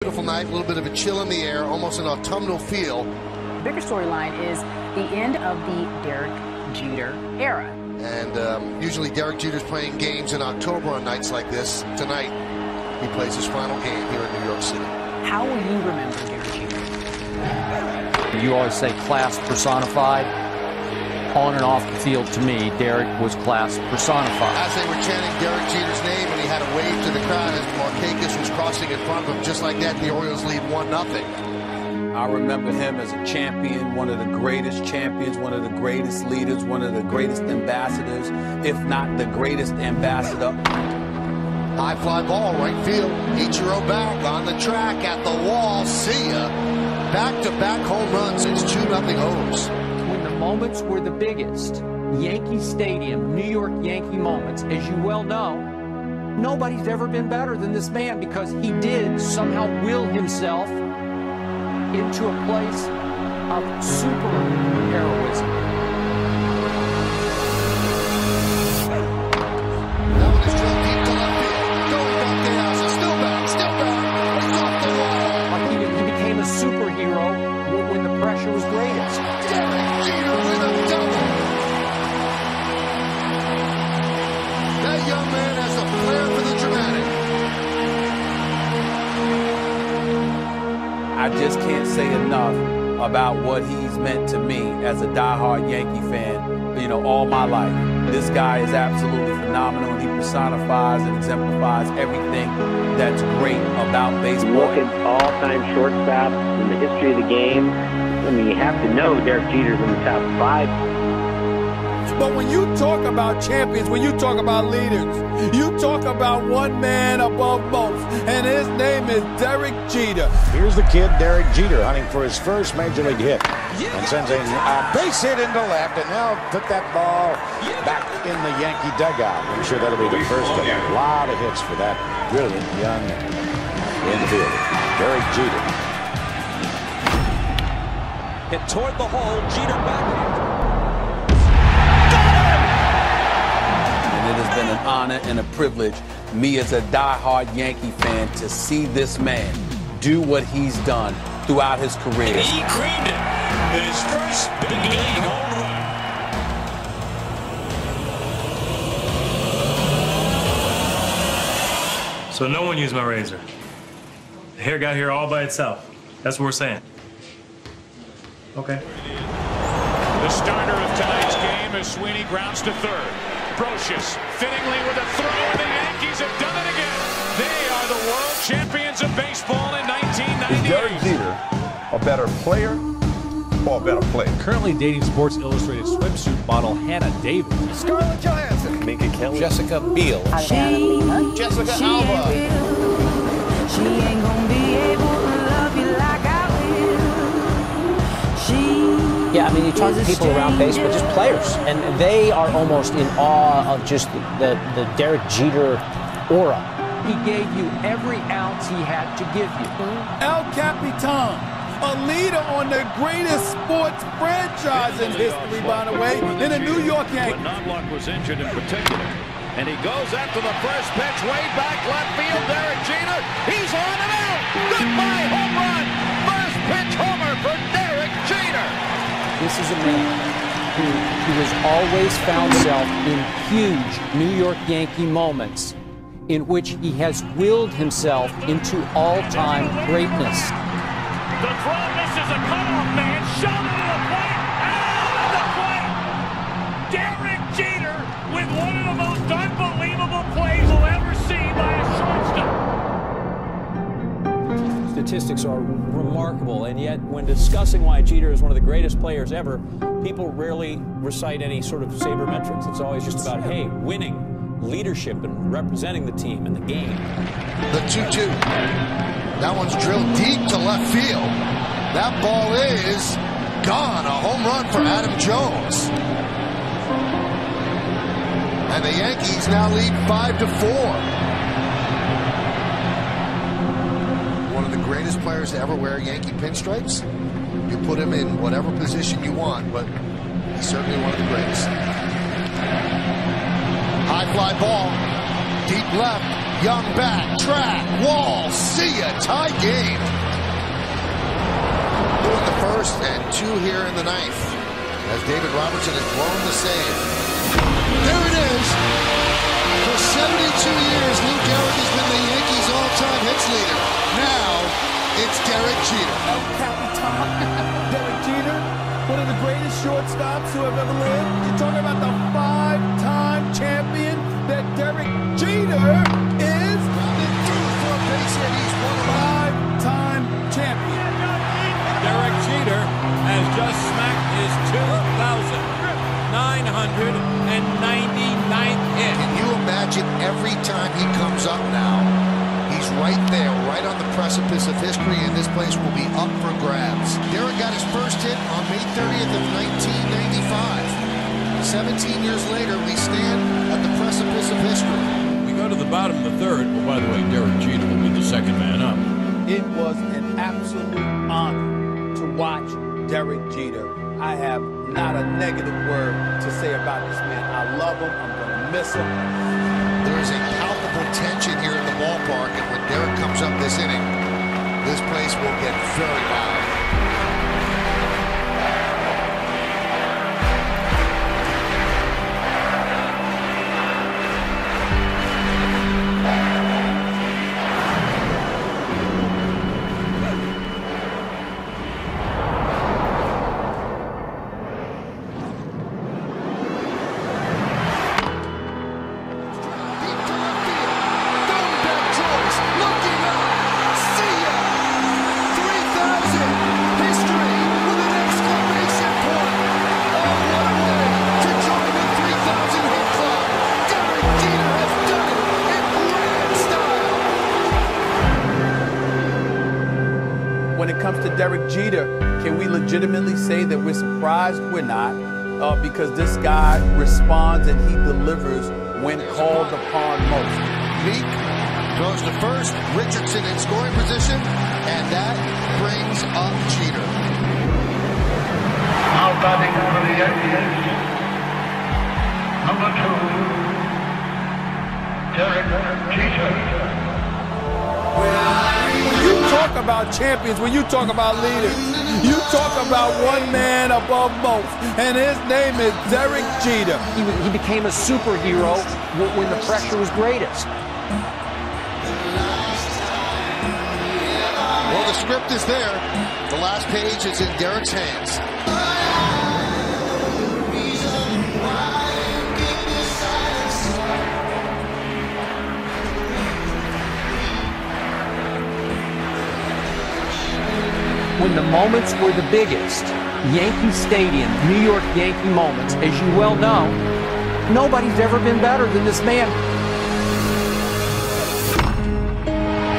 Beautiful night, a little bit of a chill in the air, almost an autumnal feel. The bigger storyline is the end of the Derek Jeter era. And usually Derek Jeter's playing games in October on nights like this. Tonight, he plays his final game here in New York City. How will you remember Derek Jeter? You always say class personified. On and off the field, to me, Derek was class personified. As they were chanting Derek Jeter's name, and he had a wave to the crowd as Markakis was crossing in front of him, just like that, the Orioles lead 1-0. I remember him as a champion, one of the greatest champions, one of the greatest leaders, one of the greatest ambassadors, if not the greatest ambassador. High fly ball, right field. Ichiro back on the track, at the wall. See ya. Back-to-back home runs. It's 2-0 O's. When the moments were the biggest, Yankee Stadium, New York Yankee moments, as you well know, nobody's ever been better than this man because he did somehow will himself into a place of super heroism. That one is drilled deep to left field. Going back the house. Still back. It's off the wall. Like he became a superhero when the pressure was greatest. Derek Jeter with a double. That young man has a flair for the dramatic. I just can't say enough about what he's meant to me as a diehard Yankee fan, all my life. This guy is absolutely phenomenal, and he personifies and exemplifies everything that's great about baseball. Look at all-time shortstops in the history of the game. I mean, you have to know Derek Jeter's in the top 5. But when you talk about champions, when you talk about leaders, you talk about one man above most, and his name is Derek Jeter. Here's the kid, Derek Jeter, hunting for his first major league hit, and sends a base hit into left, and now put that ball back in the Yankee dugout. I'm sure that'll be the first of a lot of hits for that brilliant young infielder, Derek Jeter. Hit toward the hole, Jeter backhand. It has been an honor and a privilege, me as a diehard Yankee fan, to see this man do what he's done throughout his career. And he creamed it in his first big league home run. So no one used my razor. The hair got here all by itself. That's what we're saying. Okay. The starter of tonight's game as Sweeney grounds to third. Brocious fittingly with a throw, and the Yankees have done it again. They are the world champions of baseball in 1998. Is Derek Jeter a better player or a better player? Currently dating Sports Illustrated swimsuit model Hannah Davis. Scarlett Johansson. Minka Kelly. Jessica Biel. Jessica Alba. She ain't gonna be able to love you like I will. Yeah, I mean, you talk to people around baseball, just players, and they are almost in awe of just the Derek Jeter aura. He gave you every ounce he had to give you. El Capitan, a leader on the greatest sports franchise in history, by the way, in the New York Yankees. But Knobloch was injured in particular. And he goes after the first pitch, way back left field. Derek Jeter, he's on and out. Goodbye, home run. First pitch homer for Derek Jeter. This is a man who has always found himself in huge New York Yankee moments in which he has willed himself into all-time greatness. The throw misses a cutoff man, shot into the plate, out of the plate. Derek Jeter with one of the most unbelievable plays we'll ever see by a shortstop. Statistics are remarkable, and yet when discussing why Jeter is one of the greatest players ever, people rarely recite any sort of sabermetrics. It's always just about, hey, winning, leadership, and representing the team and the game. The 2-2. That one's drilled deep to left field. That ball is gone. A home run for Adam Jones. And the Yankees now lead 5-4. One of the greatest players to ever wear Yankee pinstripes. You put him in whatever position you want, but he's certainly one of the greatest. High fly ball, deep left. Young back, track, wall, see ya, tie game. 2 in the first and 2 here in the ninth. As David Robertson has blown the save. There it is. For 72 years, Lou Gehrig has been the Yankees' all-time hits leader. Now, it's Derek Jeter. El Capitan, Derek Jeter, one of the greatest shortstops who have ever lived. You're talking about the 5-time champion that Derek Jeter is. Grounded through for a base hit. He's won a 5-time champion. Derek Jeter has just smacked his 2,999th hit. Can you imagine every time he comes up now, he's right there, right on the precipice of history, and this place will be up for grabs. Derek got his first hit on May 30th of 1995. 17 years later, we stand at the precipice of history. We go to the bottom of the third. Well, by the way, Derek Jeter will be the second man up. It was an absolute honor to watch Derek Jeter. I have not a negative word to say about this man. I love him. I'm going to miss him. There is a palpable tension here in the ballpark, and when Derek comes up this inning, this place will get very loud. When it comes to Derek Jeter, can we legitimately say that we're surprised? We're not, because this guy responds and he delivers when called upon most. Meek throws to first, Richardson in scoring position, and that brings up Jeter. Now batting for the Yankees, number 2, Derek Jeter. When you talk about champions, when you talk about leaders, you talk about one man above most, and his name is Derek Jeter. He became a superhero when the pressure was greatest. Well, the script is there. The last page is in Derek's hands. When the moments were the biggest, Yankee Stadium, New York Yankee moments, as you well know, nobody's ever been better than this man.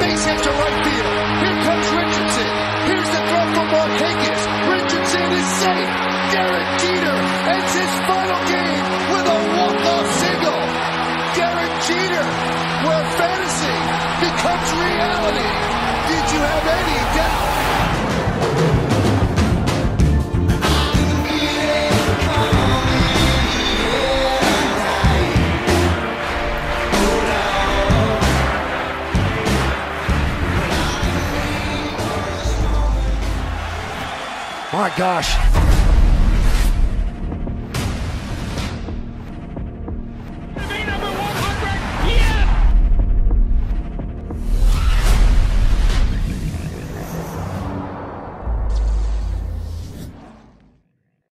Base hit to right field. Here comes Richardson. Here's the throw from Marquez. Richardson is safe. Derek Jeter ends his final game with a walk-off single. Derek Jeter, where fantasy becomes reality. Did you have any doubt? My gosh.